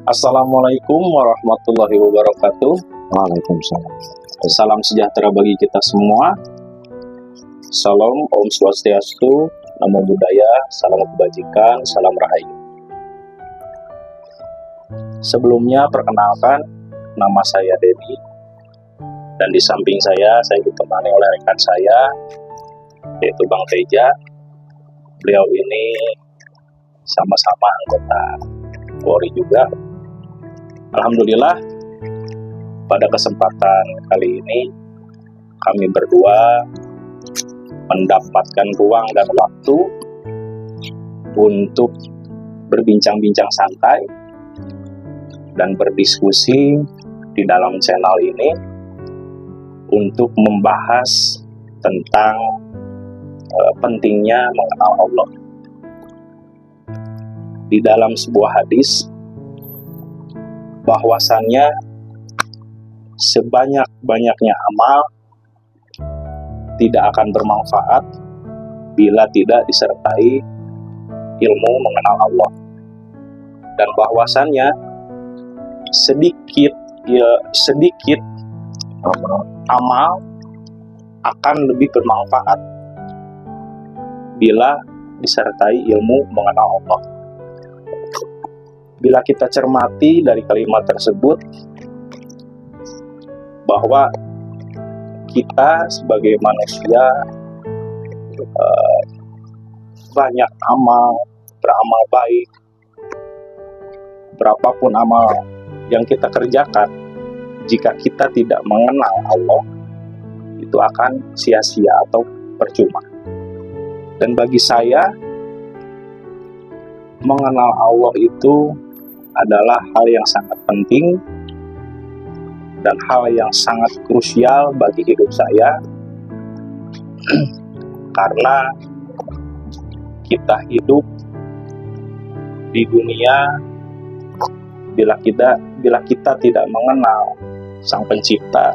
Assalamualaikum warahmatullahi wabarakatuh. Waalaikumsalam. Salam sejahtera bagi kita semua. Salam Om Swastiastu, Namo Buddhaya, salam kebajikan, salam rahayu. Sebelumnya perkenalkan, nama saya Dedi, dan di samping saya ditemani oleh rekan saya, yaitu Bang Teja. Beliau ini sama-sama anggota Polri juga. Alhamdulillah, pada kesempatan kali ini kami berdua mendapatkan ruang dan waktu untuk berbincang-bincang santai dan berdiskusi di dalam channel ini untuk membahas tentang pentingnya mengenal Allah. Di dalam sebuah hadis, bahwasannya sebanyak-banyaknya amal tidak akan bermanfaat bila tidak disertai ilmu mengenal Allah, dan bahwasannya sedikit amal akan lebih bermanfaat bila disertai ilmu mengenal Allah. Bila kita cermati dari kalimat tersebut, bahwa kita sebagai manusia banyak beramal baik, berapapun amal yang kita kerjakan, jika kita tidak mengenal Allah, itu akan sia-sia atau percuma. Dan bagi saya, mengenal Allah itu adalah hal yang sangat penting dan hal yang sangat krusial bagi hidup saya, karena kita hidup di dunia bila kita tidak mengenal Sang Pencipta,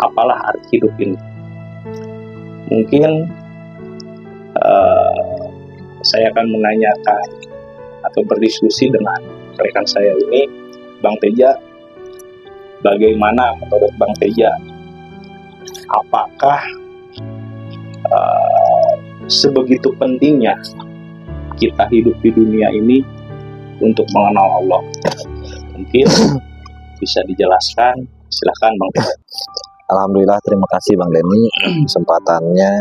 apalah arti hidup ini? Mungkin saya akan menanyakan atau berdiskusi dengan rekan saya ini, Bang Teja. Bagaimana menurut Bang Teja? Apakah sebegitu pentingnya kita hidup di dunia ini untuk mengenal Allah? Mungkin bisa dijelaskan. Silakan Bang Teja. Alhamdulillah, terima kasih Bang Denny kesempatannya.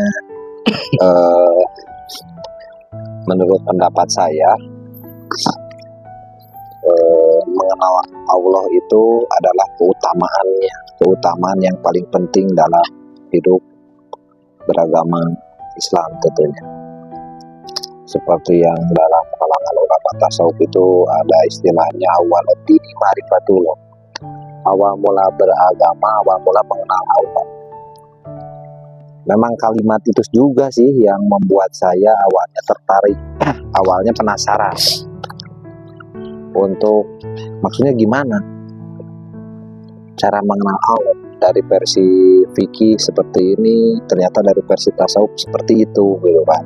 Menurut pendapat saya, mengenal Allah itu adalah keutamaan yang paling penting dalam hidup beragama Islam tentunya. Seperti yang dalam kalangan ulama tasawuf itu ada istilahnya awwaluddini ma'rifatullah. Awal mula beragama, awal mula mengenal Allah. Memang kalimat itu juga sih yang membuat saya awalnya tertarik, awalnya penasaran untuk maksudnya gimana cara mengenal Allah. Dari versi fikih seperti ini, ternyata dari versi tasawuf seperti itu gitu kan.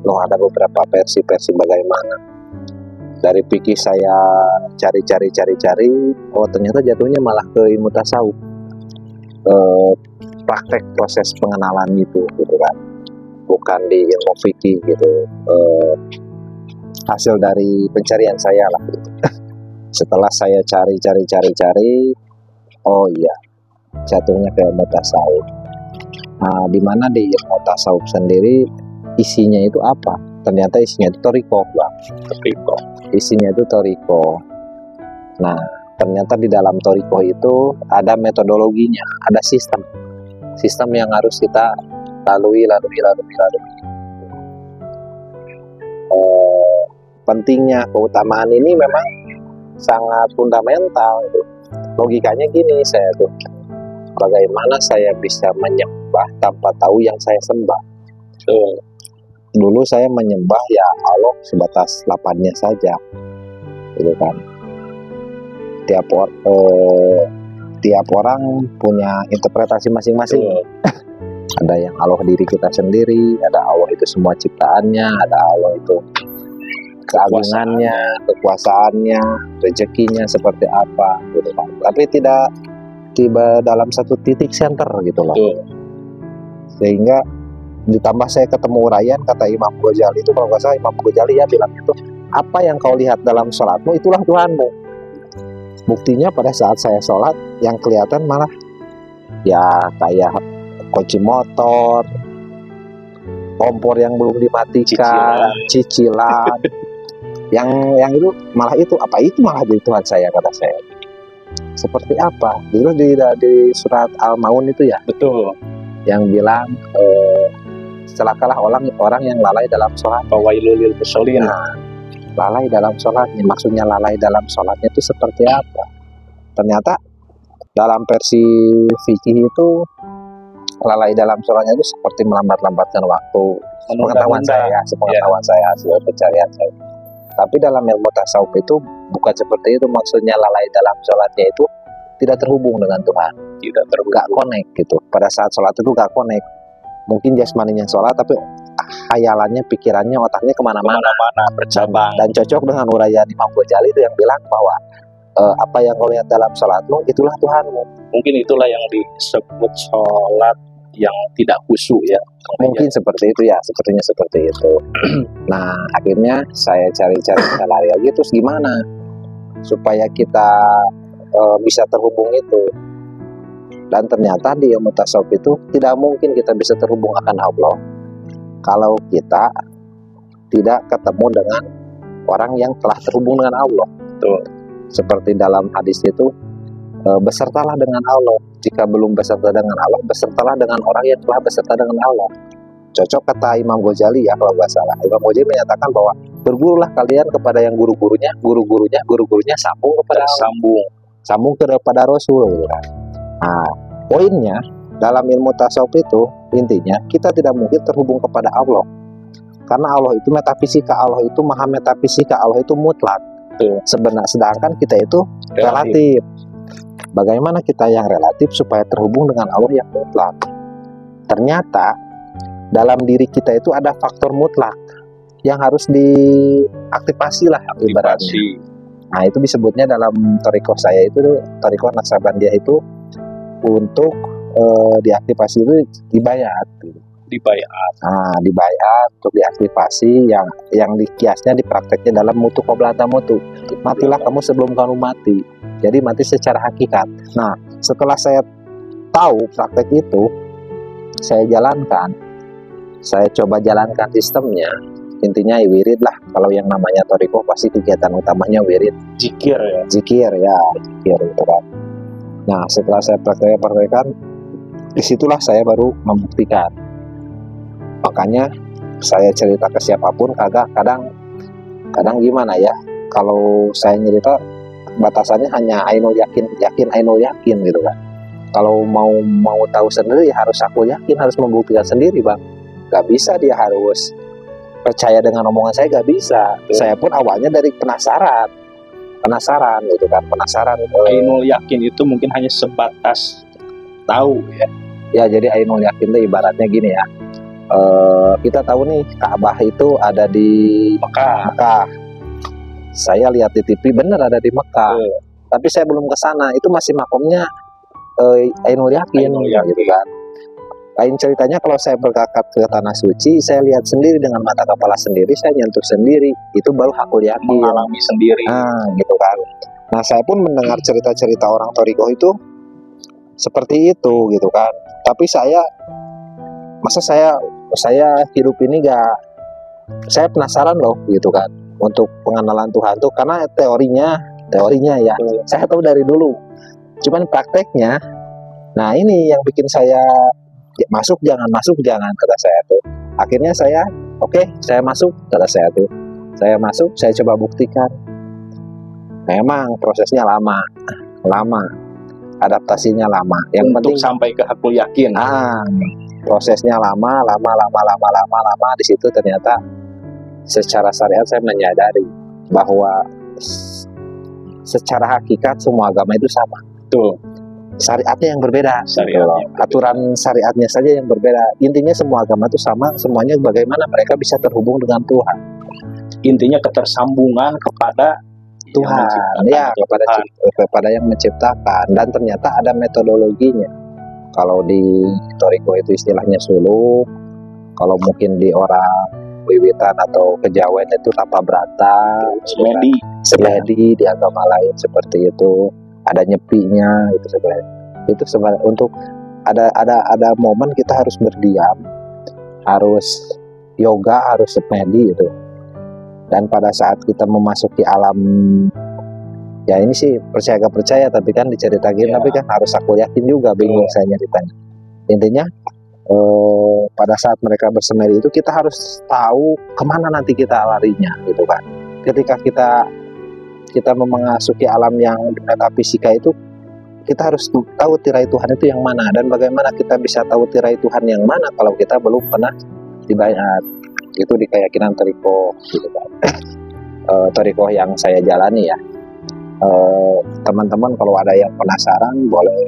Loh, ada beberapa versi bagaimana. Dari fikih saya cari, oh ternyata jatuhnya malah ke ilmu tasawuf, praktek proses pengenalan itu gitu kan, bukan di ilmu fikih gitu. Hasil dari pencarian saya lah gitu. Setelah saya cari, oh iya, jatuhnya ke ilmu tasawuf. Nah, dimana di ilmu tasawuf sendiri isinya itu apa? Ternyata isinya itu toriko, Bang. Isinya itu toriko. Nah, ternyata di dalam toriko itu ada metodologinya, ada sistem yang harus kita lalui. Pentingnya keutamaan ini memang sangat fundamental gitu. Logikanya gini, bagaimana saya bisa menyembah tanpa tahu yang saya sembah? Dulu saya menyembah ya Allah sebatas lapannya saja, gitu kan. Tiap orang punya interpretasi masing-masing. Ada yang Allah diri kita sendiri, ada Allah itu semua ciptaannya, ada Allah itu keagungannya, kekuasaannya, rezekinya seperti apa gitu kan. Tapi tidak tiba dalam satu titik center gitu loh. Betul. Sehingga ditambah saya ketemu uraian kata Imam Ghazali itu, kalau nggak salah Imam Ghazali ya bilang itu, apa yang kau lihat dalam sholatmu itulah Tuhanmu. Buktinya pada saat saya sholat yang kelihatan malah ya kayak kunci motor, kompor yang belum dimatikan, cicilan. yang itu malah jadi Tuhan saya, kata saya. Seperti apa? Dulu di surat Al-Maun itu ya, Betul. yang bilang celakalah orang yang lalai dalam sholat. Fawailul lil musallin. Nah, lalai dalam sholatnya, maksudnya lalai dalam sholatnya itu seperti apa? Ternyata dalam versi fikih itu lalai dalam sholatnya itu seperti melambat-lambatkan waktu. Pengetahuan saya, hasil pencarian saya. Tapi dalam ilmu tasawuf itu bukan seperti itu, maksudnya lalai dalam sholatnya itu tidak terhubung dengan Tuhan, Tidak terhubung. gak connect gitu. Pada saat sholat itu gak connect. Mungkin jasmaninya sholat, tapi hayalannya, pikirannya, otaknya kemana-mana, bercabang. dan cocok dengan uraian Imam Ghazali itu yang bilang bahwa apa yang kau lihat dalam sholatmu itulah Tuhanmu. Mungkin itulah yang disebut sholat yang tidak khusyuk ya. Mungkin seperti itu ya, sepertinya seperti itu. Nah, akhirnya saya cari-cari lagi, terus gimana supaya kita bisa terhubung itu. Dan ternyata di ilmu tasawuf itu tidak mungkin kita bisa terhubung akan Allah kalau kita tidak ketemu dengan orang yang telah terhubung dengan Allah. Betul. Seperti dalam hadis itu, besertalah dengan Allah. Jika belum beserta dengan Allah, besertalah dengan orang yang telah beserta dengan Allah. Cocok kata Imam Ghazali ya, kalau nggak salah. Imam Ghazali menyatakan bahwa bergurulah kalian kepada yang gurunya sambung kepada Allah, sambung kepada Rasul gitu kan. Nah, poinnya dalam ilmu tasawuf itu intinya kita tidak mungkin terhubung kepada Allah, karena Allah itu metafisika, Allah itu maha metafisika, Allah itu mutlak. Sedangkan kita itu relatif. Bagaimana kita yang relatif supaya terhubung dengan Allah yang mutlak? Ternyata dalam diri kita itu ada faktor mutlak yang harus diaktifasi lah ibaratnya. Nah, itu disebutnya dalam thariqah saya itu, thariqah Naksabandiyah itu, untuk diaktifasi itu dibayat. Nah, dibayat untuk diaktifasi yang dikiasnya diprakteknya dalam mutu qoblata mutu. Matilah kamu sebelum kamu mati. Jadi mati secara hakikat. Nah, setelah saya tahu praktek itu, saya jalankan. Saya coba jalankan sistemnya. Intinya wirid lah. Kalau yang namanya thariqah pasti kegiatan utamanya wirid. Zikir ya. Zikir gitu kan. Nah, setelah saya praktekkan, disitulah saya baru membuktikan. Makanya saya cerita ke siapapun kadang gimana ya, kalau saya cerita batasannya hanya ainul yakin gitu kan. Kalau mau tahu sendiri harus aku yakin, harus membuktikan sendiri bang. Gak bisa dia harus percaya dengan omongan saya, gak bisa. Saya pun awalnya dari penasaran gitu kan, ainul yakin itu mungkin hanya sebatas tahu ya. Ya, jadi ainul yakin itu ibaratnya gini ya. Kita tahu nih Ka'bah itu ada di Mekah. Saya lihat di TV bener ada di Mekah. Tapi saya belum ke sana. Itu masih makomnya ainul yakin gitu kan. Lain ceritanya kalau saya berangkat ke tanah suci, saya lihat sendiri dengan mata kepala sendiri, saya nyentuh sendiri, itu baru hakul yakin, mengalami sendiri. Nah, gitu kan. Nah, saya pun mendengar cerita-cerita orang thariqah itu seperti itu gitu kan. Tapi masa saya hidup ini saya penasaran loh gitu kan untuk pengenalan Tuhan tuh, karena teorinya ya saya tahu dari dulu, cuman prakteknya, nah ini yang bikin saya masuk jangan kata saya tuh. Akhirnya saya saya masuk, kata saya tuh, saya coba buktikan. Memang prosesnya lama, adaptasinya lama. Yang untuk penting sampai ke hakul yakin. Prosesnya lama. Di situ ternyata secara syariat saya menyadari bahwa secara hakikat semua agama itu sama. Betul. Syariatnya yang berbeda. Aturan syariatnya saja yang berbeda. Intinya semua agama itu sama, semuanya bagaimana mereka bisa terhubung dengan Tuhan. intinya ketersambungan kepada Tuhan, ya kepada yang menciptakan, dan ternyata ada metodologinya. Kalau di Toriko itu istilahnya suluk, kalau mungkin di orang Wiwitan atau Kejawen itu tapa brata, semedi di agama lain seperti itu, ada nyepinya itu sebenarnya. Itu sebenarnya untuk ada momen kita harus berdiam, harus yoga, harus semedi itu. Dan pada saat kita memasuki alam, ya ini sih percaya gak percaya, tapi kan diceritakan, tapi kan harus aku yakin juga, bingung saya nyeritanya. Intinya pada saat mereka bersemedi itu kita harus tahu kemana nanti kita larinya gitu kan. Ketika kita memasuki alam yang metafisika itu, kita harus tahu tirai Tuhan itu yang mana, dan bagaimana kita bisa tahu tirai Tuhan yang mana kalau kita belum pernah dibayat. Itu di keyakinan Toriko gitu kan. Toriko yang saya jalani ya. Teman-teman kalau ada yang penasaran boleh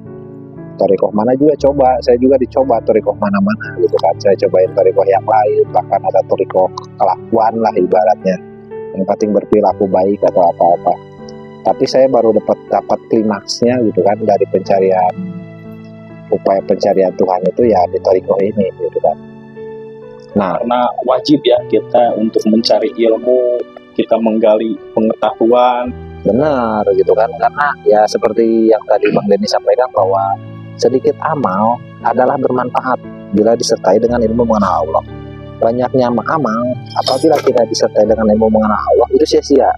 Toriko mana juga coba. Saya juga dicoba Toriko mana-mana gitu kan. Saya cobain Toriko yang lain, bahkan ada Toriko kelakuan lah ibaratnya, yang penting berperilaku baik atau apa-apa. Tapi saya baru dapat klimaksnya gitu kan, dari upaya pencarian Tuhan itu ya di Toriko ini gitu kan. Nah, karena wajib ya kita untuk mencari ilmu, kita menggali pengetahuan. Benar gitu kan, karena ya seperti yang tadi Bang Denny sampaikan bahwa sedikit amal adalah bermanfaat bila disertai dengan ilmu mengenal Allah. Banyaknya amal apabila tidak disertai dengan ilmu mengenal Allah itu sia-sia.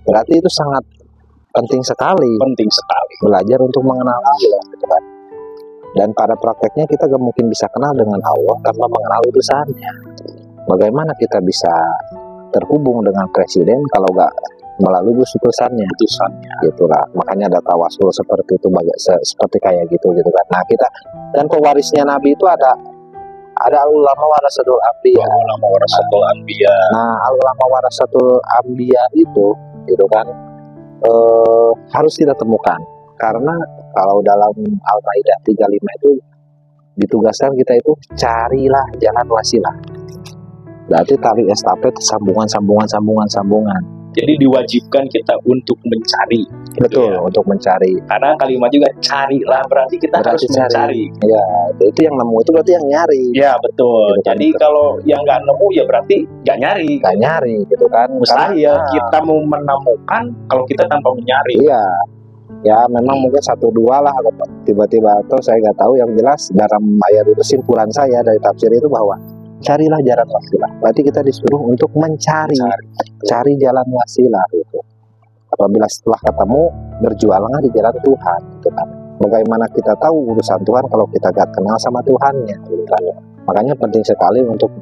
Berarti itu sangat penting sekali belajar untuk mengenal Allah gitu kan. Dan pada prakteknya kita gak mungkin bisa kenal dengan Allah tanpa mengenal utusannya. Bagaimana kita bisa terhubung dengan presiden kalau gak melalui utusannya? Gitulah. Makanya ada tawasul seperti itu, seperti kayak gitu kan. Nah kita, dan pewarisnya Nabi itu ada ulama warasatul anbiya. Nah ulama warasatul anbiya itu gitu kan, harus kita temukan. Karena kalau dalam Al-Maidah 35 itu ditugaskan kita itu carilah jalan wasilah. Berarti tali estafet, sambungan. Jadi diwajibkan kita untuk mencari. Betul, gitu ya? Untuk mencari. Karena kalimat juga carilah, berarti kita harus mencari. Ya, itu yang nemu itu berarti yang nyari. Ya betul. Gitu, jadi kan, kalau yang nggak nemu ya berarti nggak nyari. Nggak nyari, gitu kan? Mustahil kita mau menemukan kalau kita tanpa mencari. Iya. Ya memang mungkin 1-2 lah tiba-tiba, atau saya nggak tahu. Yang jelas dalam ayat itu kesimpulan saya dari tafsir itu bahwa carilah jalan wasilah. Berarti kita disuruh untuk mencari, cari jalan wasilah gitu. Apabila setelah ketemu, berjuanglah di jalan Tuhan gitu kan. Bagaimana kita tahu urusan Tuhan kalau kita gak kenal sama Tuhannya gitu kan. Makanya penting sekali untuk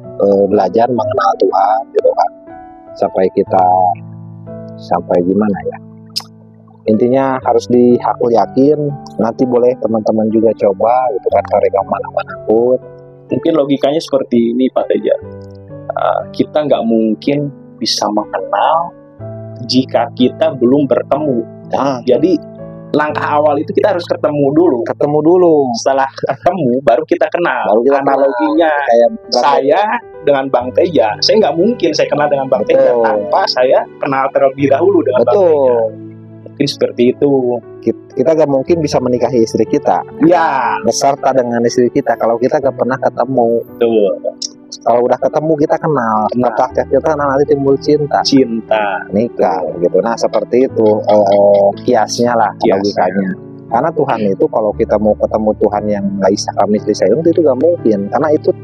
belajar mengenal Tuhan gitu kan. Sampai gimana ya, intinya harus aku yakin. Nanti boleh teman-teman juga coba gitu kan, mereka mana-mana pun. Mungkin logikanya seperti ini Pak Teja, kita nggak mungkin bisa mengenal jika kita belum bertemu. Jadi langkah awal itu kita harus ketemu dulu. Setelah ketemu baru kita kenal. Analoginya kayak saya dengan Bang Teja, saya nggak mungkin saya kenal dengan Bang Teja tanpa saya kenal terlebih dahulu dengan Bang Teja. Mungkin seperti itu. Kita gak mungkin bisa menikahi istri kita, ya, beserta dengan istri kita kalau kita gak pernah ketemu. Betul. Kalau udah ketemu kita kenal. Kita nanti timbul cinta, nikah gitu. Nah seperti itu kiasnya lah, logikanya. Karena Tuhan itu kalau kita mau ketemu Tuhan yang laisa kamitslihi syai'un itu gak mungkin, karena itu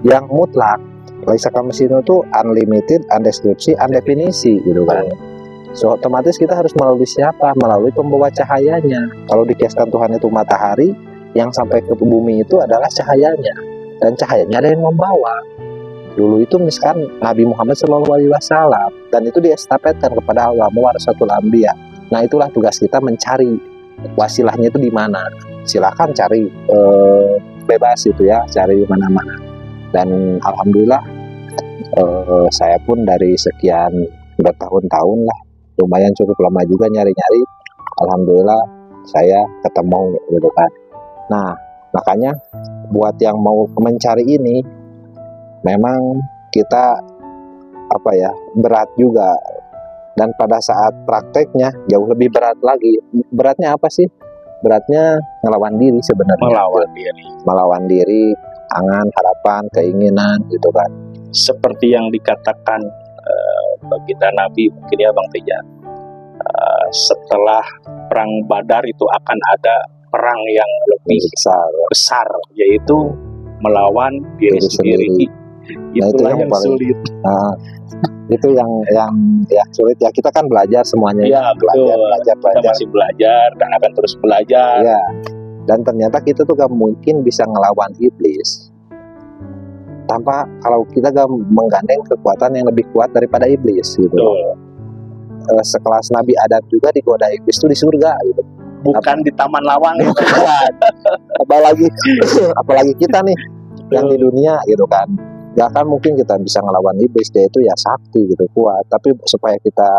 yang mutlak. Laisa kamitslihi itu unlimited, undeskripsi, undefinisi gitu kan. So otomatis kita harus melalui siapa? Melalui pembawa cahayanya. Kalau dikiaskan Tuhan itu matahari, yang sampai ke bumi itu adalah cahayanya, dan cahayanya ada yang membawa. Dulu itu misalkan Nabi Muhammad SAW, dan itu diestafetkan kepada ulama warasatul anbiya. Nah itulah tugas kita mencari wasilahnya itu di mana. Silakan cari bebas itu ya, cari di mana-mana. Dan alhamdulillah saya pun dari sekian bertahun-tahun lah, lumayan cukup lama juga nyari-nyari, alhamdulillah saya ketemu gitu kan. Nah makanya buat yang mau mencari ini, memang kita apa ya, berat juga. Dan pada saat prakteknya jauh lebih berat lagi. Beratnya apa sih? Beratnya ngelawan diri sebenarnya. Melawan diri, angan, harapan, keinginan gitu kan. Seperti yang dikatakan baginda Nabi mungkin ya Bang Teja, setelah perang Badar itu akan ada perang yang lebih besar, yaitu melawan diri sendiri. Itulah yang sulit. Itu yang sulit ya. Kita kan belajar semuanya ya, belajar. Kita masih belajar dan akan terus belajar ya. Dan ternyata kita tuh gak mungkin bisa ngelawan iblis tanpa kalau kita gak menggandeng kekuatan yang lebih kuat daripada iblis gitu. Sekelas Nabi Adam juga digoda iblis itu di surga gitu, bukan di taman lawang gitu. apalagi kita nih yang di dunia gitu kan. Gak akan mungkin kita bisa ngelawan iblis, dia itu ya sakti gitu, kuat. Tapi supaya kita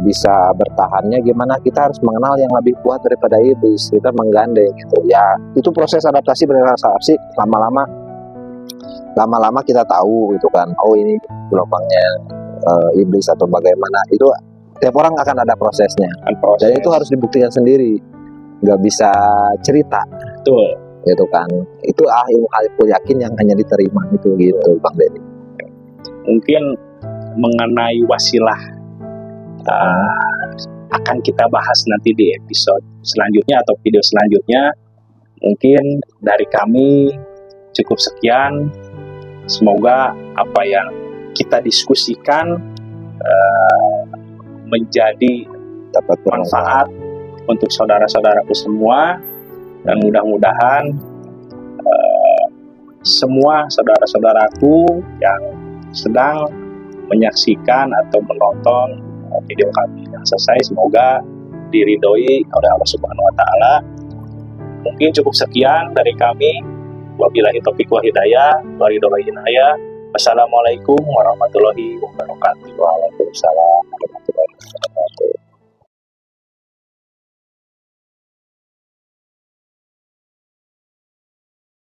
bisa bertahannya gimana, kita harus mengenal yang lebih kuat daripada iblis. Kita menggandeng gitu ya. Itu proses adaptasi beradaptasi. Lama-lama kita tahu gitu kan, oh ini gelombangnya iblis atau bagaimana. Itu tiap orang akan ada prosesnya. Dan itu harus dibuktikan sendiri, nggak bisa cerita. Betul. Gitu kan, itu ilmu haliful yakin yang hanya diterima gitu Bang Denny. Mungkin mengenai wasilah akan kita bahas nanti di episode selanjutnya atau video selanjutnya. Mungkin dari kami cukup sekian. Semoga apa yang kita diskusikan menjadi dapat bermanfaat untuk saudara-saudaraku semua. Dan mudah-mudahan semua saudara-saudaraku yang sedang menyaksikan atau menonton video kami yang selesai, semoga diridhoi oleh Allah Subhanahu wa Ta'ala. Mungkin cukup sekian dari kami. Wabillahi taufiq wal hidayah, waridhoi inayah. Wassalamualaikum warahmatullahi wabarakatuh. Waalaikumsalam.